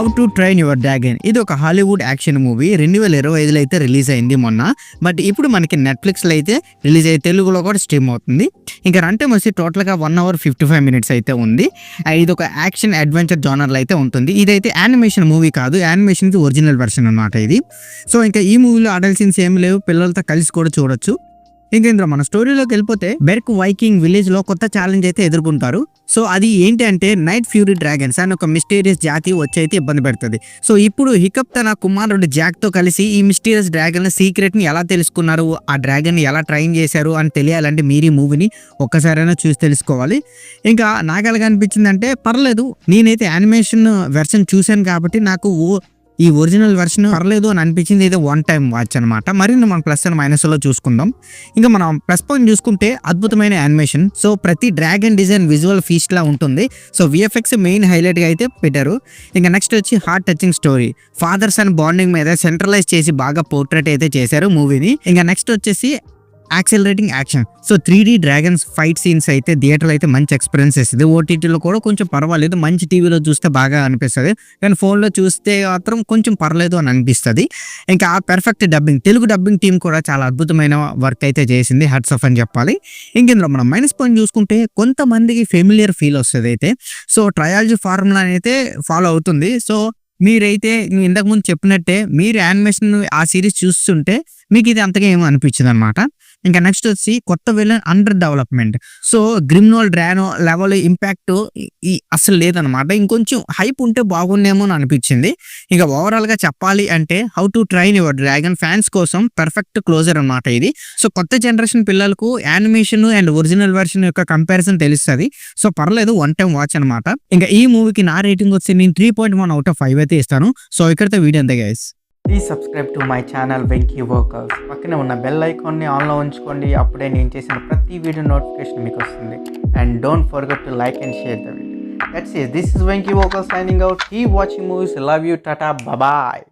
How to train your dragon. ఇది ఒక Hollywood action movie 2025లో అయితే రిలీజ్ అయింది మొన్న. బట్ ఇప్పుడు మనకి నెట్ఫ్లిక్స్లో అయితే రిలీజ్ అయ్యి తెలుగులో కూడా స్ట్రీమ్ అవుతుంది. ఇంకా రన్ టైం వచ్చి టోటల్గా 1 hour 55 minutes అయితే ఉంది. ఇది ఒక యాక్షన్ అడ్వెంచర్ జానర్లో అయితే ఉంటుంది. ఇదైతే యానిమేషన్ మూవీ కాదు, యానిమేషన్కి ఒరిజినల్ వెర్షన్ అనమాట ఇది. సో ఇంకా ఈ మూవీలో అడల్ట్ సీన్స్ ఏమి లేవు, పిల్లలతో కలిసి కూడా చూడొచ్చు. ఇంకా ఇందులో మన స్టోరీలోకి వెళ్ళిపోతే బెర్క్ వైకింగ్ విలేజ్ లో కొత్త ఛాలెంజ్ అయితే ఎదుర్కొంటారు. సో అది ఏంటి అంటే నైట్ ఫ్యూరీ డ్రాగన్స్ అని ఒక మిస్టీరియస్ జాతి వచ్చి అయితే ఇబ్బంది పెడుతుంది. సో ఇప్పుడు హికప్ తన కుమారుడు జాక్ తో కలిసి ఈ మిస్టీరియస్ డ్రాగన్ సీక్రెట్ ని ఎలా తెలుసుకున్నారు, ఆ డ్రాగన్ ని ఎలా ట్రైన్ చేశారు అని తెలియాలంటే మీరు ఈ మూవీని ఒక్కసారైనా చూసి తెలుసుకోవాలి. ఇంకా నాకు ఎలాగ అనిపించింది అంటే పర్లేదు, నేనైతే యానిమేషన్ వెర్షన్ చూశాను కాబట్టి నాకు ఈ ఒరిజినల్ వెర్షన్ పర్లేదు అని అనిపించింది. ఇది 1 time వాచ్ అనమాట. మరిన్ని మనం ప్లస్ అండ్ మైనస్ లో చూసుకుందాం. ఇంకా మనం ప్లస్ పాయింట్ చూసుకుంటే అద్భుతమైన యానిమేషన్. సో ప్రతి డ్రాగన్ డిజైన్ విజువల్ ఫీస్ట్ లా ఉంటుంది. సో విఎఫ్ఎక్స్ మెయిన్ హైలైట్ గా అయితే పెట్టారు. ఇంకా నెక్స్ట్ వచ్చి heart touching story, fathers and bonding మీద సెంట్రలైజ్ చేసి బాగా పోర్ట్రేట్ అయితే చేశారు మూవీని. ఇంకా నెక్స్ట్ వచ్చేసి accelerating action. So 3D dragons fight scenes అయితే థియేటర్లో అయితే మంచి ఎక్స్పీరియన్స్ ఇస్తుంది. ఓటీటీలో కూడా కొంచెం పర్వాలేదు, మంచి టీవీలో చూస్తే బాగా అనిపిస్తుంది, కానీ ఫోన్లో చూస్తే మాత్రం కొంచెం పర్లేదు అని అనిపిస్తుంది. ఇంకా perfect dubbing, Telugu dubbing team కూడా చాలా అద్భుతమైన వర్క్ అయితే చేసింది, హట్స్ ఆఫ్ అని చెప్పాలి. ఇందులో మనం మైనస్ పాయింట్ చూసుకుంటే కొంతమందికి ఫెమిలియర్ ఫీల్ వస్తుంది అయితే. సో ట్రయాలజీ ఫార్ములా అయితే ఫాలో అవుతుంది. సో మీరైతే ఇంతకు ముందు చెప్పినట్టే మీరు యానిమేషన్ ఆ సిరీస్ చూస్తుంటే మీకు ఇది అంతగా ఏమో అనిపించింది అనమాట. ఇంకా నెక్స్ట్ వచ్చి కొత్త విలన్ అండర్ డెవలప్మెంట్. సో గ్రిమ్నోల్ డ్రానో లెవెల్ ఇంపాక్ట్ అసలు లేదనమాట. ఇంకొంచెం హైప్ ఉంటే బాగుండేమో అని అనిపించింది. ఇంకా ఓవరాల్ గా చెప్పాలి అంటే how to train your dragon fans కోసం పర్ఫెక్ట్ క్లోజర్ అనమాట ఇది. సో కొత్త జనరేషన్ పిల్లలకు యానిమేషన్ అండ్ ఒరిజినల్ వెర్షన్ యొక్క కంపారిజన్ తెలుస్తుంది. సో పర్లేదు, 1 time వాచ్ అనమాట. ఇంకా ఈ మూవీకి నా రేటింగ్ వచ్చి నేను 3.1 out of 5 అయితే ఇస్తాను. సో ఇక్కడితో వీడియో అంతే guys. Please subscribe to my channel Venky workers. పక్కనే ఉన్న బెల్ ఐకాన్ని ఆన్లో ఉంచుకోండి, అప్పుడే నేను చేసిన ప్రతి వీడియో నోటిఫికేషన్ మీకు వస్తుంది. And don't forget to like and share the video. That's it. This is Venky Workers signing out. Keep watching movies. Love you. Tata. Bye bye.